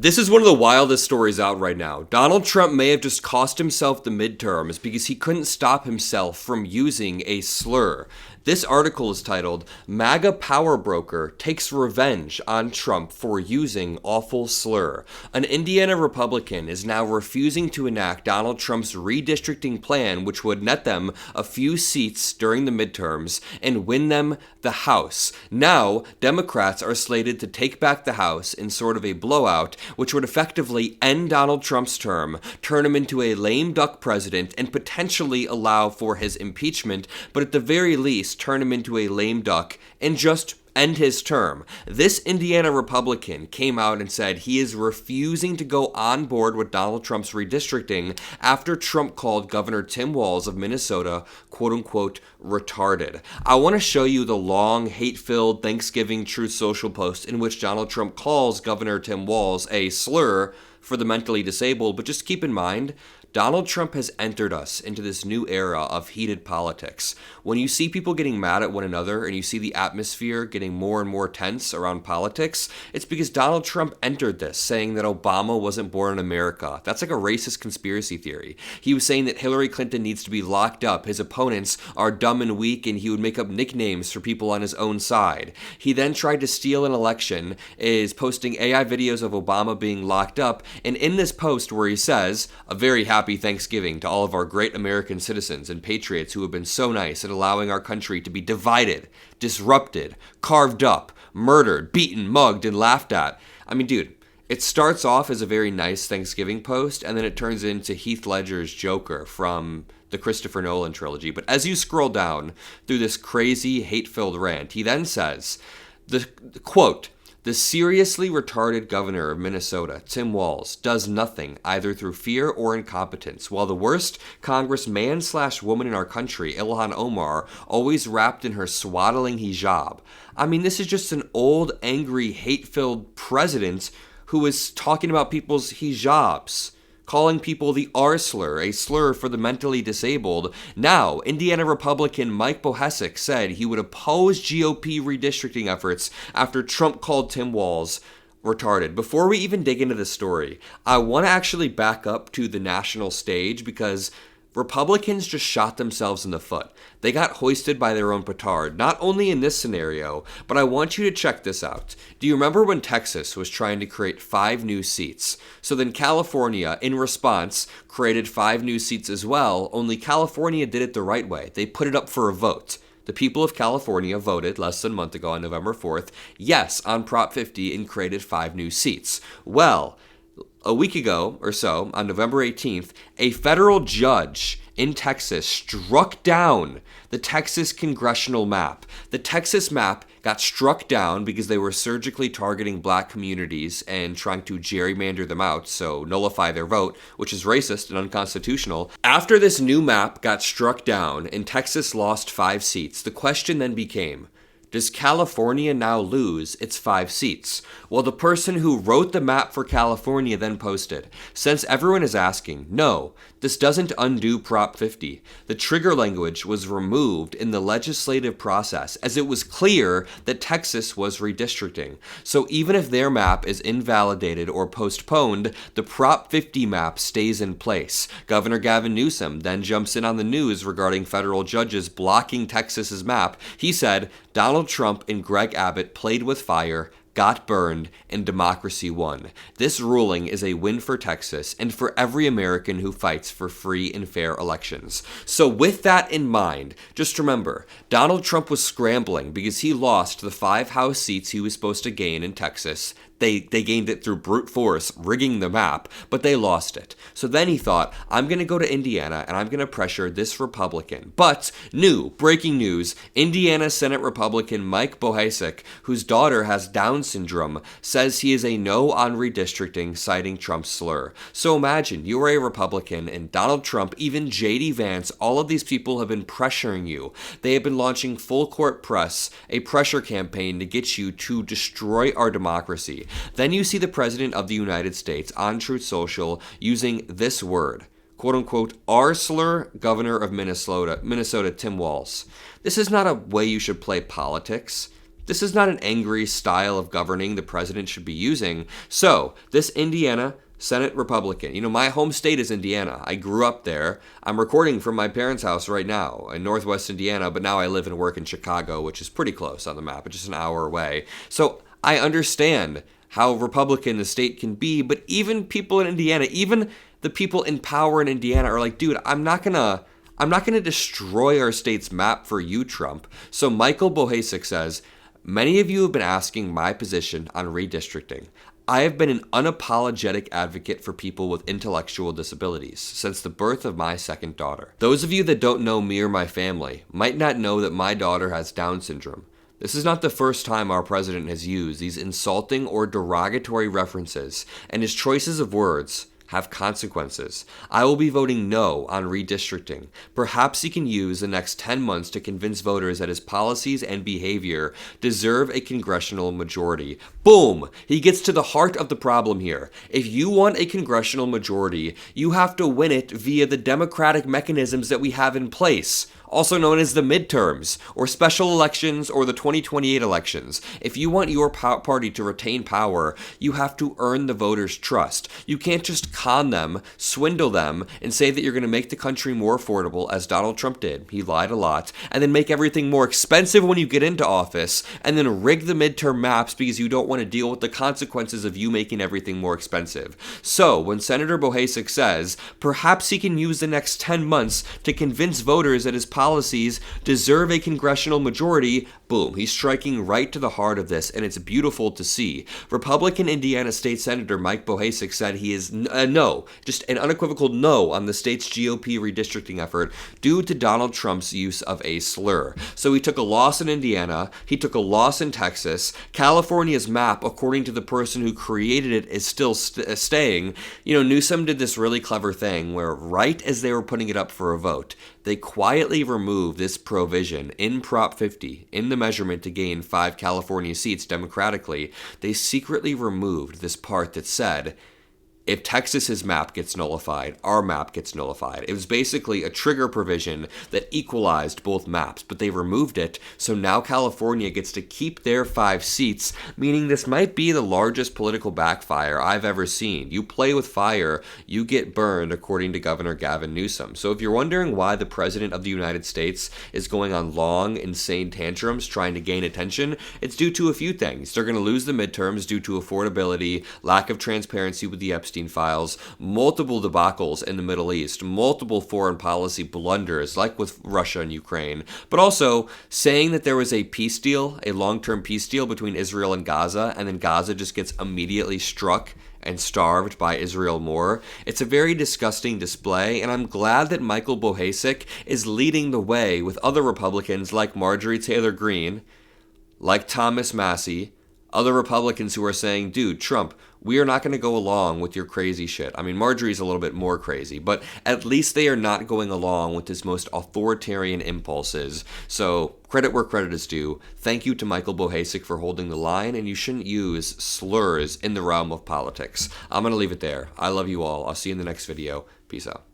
This is one of the wildest stories out right now. Donald Trump may have just cost himself the midterms because he couldn't stop himself from using a slur. This article is titled, "MAGA Power Broker Takes Revenge on Trump for Using Awful Slur." An Indiana Republican is now refusing to enact Donald Trump's redistricting plan, which would net them a few seats during the midterms and win them the House. Now, Democrats are slated to take back the House in sort of a blowout, which would effectively end Donald Trump's term, turn him into a lame duck president, and potentially allow for his impeachment, but at the very least, turn him into a lame duck and just end his term. This Indiana Republican came out and said he is refusing to go on board with Donald Trump's redistricting after Trump called Governor Tim Walz of Minnesota, quote-unquote, retarded. I want to show you the long, hate-filled Thanksgiving Truth Social post in which Donald Trump calls Governor Tim Walz a slur for the mentally disabled, but just keep in mind, Donald Trump has entered us into this new era of heated politics. When you see people getting mad at one another and you see the atmosphere getting more and more tense around politics, it's because Donald Trump entered this saying that Obama wasn't born in America. That's like a racist conspiracy theory. He was saying that Hillary Clinton needs to be locked up, his opponents are dumb and weak, and he would make up nicknames for people on his own side. He then tried to steal an election, is posting AI videos of Obama being locked up, and in this post where he says, "A very happy Thanksgiving to all of our great American citizens and patriots who have been so nice at allowing our country to be divided, disrupted, carved up, murdered, beaten, mugged, and laughed at." I mean, dude, it starts off as a very nice Thanksgiving post, and then it turns into Heath Ledger's Joker from the Christopher Nolan trilogy. But as you scroll down through this crazy, hate-filled rant, he then says, the quote, "The seriously retarded governor of Minnesota, Tim Walz, does nothing either through fear or incompetence, while the worst congressman/woman in our country, Ilhan Omar, always wrapped in her swaddling hijab." I mean, this is just an old, angry, hate-filled president who is talking about people's hijabs, calling people the R-slur, a slur for the mentally disabled. Now, Indiana Republican Mike Bohesick said he would oppose GOP redistricting efforts after Trump called Tim Walz retarded. Before we even dig into this story, I want to actually back up to the national stage because Republicans just shot themselves in the foot. They got hoisted by their own petard, not only in this scenario, but I want you to check this out. Do you remember when Texas was trying to create 5 new seats? So then California, in response, created 5 new seats as well, only California did it the right way. They put it up for a vote. The people of California voted less than a month ago on November 4th, yes, on Prop 50 and created 5 new seats. Well, a week ago or so, on November 18th, a federal judge in Texas struck down the Texas congressional map. The Texas map got struck down because they were surgically targeting black communities and trying to gerrymander them out, so nullify their vote, which is racist and unconstitutional. After this new map got struck down and Texas lost 5 seats, the question then became, does California now lose its 5 seats? Well, the person who wrote the map for California then posted, "Since everyone is asking, no, this doesn't undo Prop 50. The trigger language was removed in the legislative process as it was clear that Texas was redistricting. So even if their map is invalidated or postponed, the Prop 50 map stays in place." Governor Gavin Newsom then jumps in on the news regarding federal judges blocking Texas's map. He said, "Donald Trump and Greg Abbott played with fire, got burned, and democracy won. This ruling is a win for Texas and for every American who fights for free and fair elections." So with that in mind, just remember, Donald Trump was scrambling because he lost the 5 House seats he was supposed to gain in Texas. They gained it through brute force, rigging the map, but they lost it. So then he thought, I'm going to go to Indiana and I'm going to pressure this Republican. But breaking news, Indiana Senate Republican Mike Bohesick, whose daughter has Down syndrome, says he is a no on redistricting, citing Trump's slur. So imagine you are a Republican and Donald Trump, even J.D. Vance, all of these people have been pressuring you. They have been launching full court press, a pressure campaign to get you to destroy our democracy. Then you see the President of the United States on Truth Social using this word, quote-unquote, R-slur, Governor of Minnesota, Tim Walz. This is not a way you should play politics. This is not an angry style of governing the president should be using. So, this Indiana Senate Republican, my home state is Indiana. I grew up there. I'm recording from my parents' house right now in Northwest Indiana, but now I live and work in Chicago, which is pretty close on the map. It's just an hour away. So I understand how Republican the state can be, but even people in Indiana, even the people in power in Indiana are like, dude, I'm not gonna destroy our state's map for you, Trump. So Michael Bohasic says, many of you have been asking my position on redistricting. I have been an unapologetic advocate for people with intellectual disabilities since the birth of my second daughter. Those of you that don't know me or my family might not know that my daughter has Down syndrome. This is not the first time our president has used these insulting or derogatory references, and his choices of words have consequences. I will be voting no on redistricting. Perhaps he can use the next 10 months to convince voters that his policies and behavior deserve a congressional majority. Boom! He gets to the heart of the problem here. If you want a congressional majority, you have to win it via the democratic mechanisms that we have in place, also known as the midterms, or special elections, or the 2028 elections. If you want your party to retain power, you have to earn the voters' trust. You can't just con them, swindle them, and say that you're going to make the country more affordable, as Donald Trump did. He lied a lot, and then make everything more expensive when you get into office, and then rig the midterm maps because you don't want to deal with the consequences of you making everything more expensive. So, when Senator Bohasic says, perhaps he can use the next 10 months to convince voters that his policies deserve a congressional majority, boom, he's striking right to the heart of this, and it's beautiful to see. Republican Indiana State Senator Mike Bohasic said he is no, just an unequivocal no on the state's GOP redistricting effort due to Donald Trump's use of a slur. So he took a loss in Indiana, he took a loss in Texas. California's map, according to the person who created it, is still staying. Newsom did this really clever thing where right as they were putting it up for a vote, they quietly removed this provision in Prop 50 in the measurement to gain 5 California seats democratically. They secretly removed this part that said, if Texas's map gets nullified, our map gets nullified. It was basically a trigger provision that equalized both maps, but they removed it, so now California gets to keep their 5 seats, meaning this might be the largest political backfire I've ever seen. You play with fire, you get burned, according to Governor Gavin Newsom. So if you're wondering why the President of the United States is going on long, insane tantrums trying to gain attention, it's due to a few things. They're going to lose the midterms due to affordability, lack of transparency with the Epstein files, multiple debacles in the Middle East, multiple foreign policy blunders like with Russia and Ukraine, but also saying that there was a peace deal, a long-term peace deal between Israel and Gaza, and then Gaza just gets immediately struck and starved by Israel more. It's a very disgusting display, and I'm glad that Michael Bohasic is leading the way with other Republicans like Marjorie Taylor Greene, like Thomas Massie, other Republicans who are saying, dude, Trump, we are not going to go along with your crazy shit. I mean, Marjorie's a little bit more crazy, but at least they are not going along with his most authoritarian impulses. So, credit where credit is due. Thank you to Michael Bohasic for holding the line, and you shouldn't use slurs in the realm of politics. I'm going to leave it there. I love you all. I'll see you in the next video. Peace out.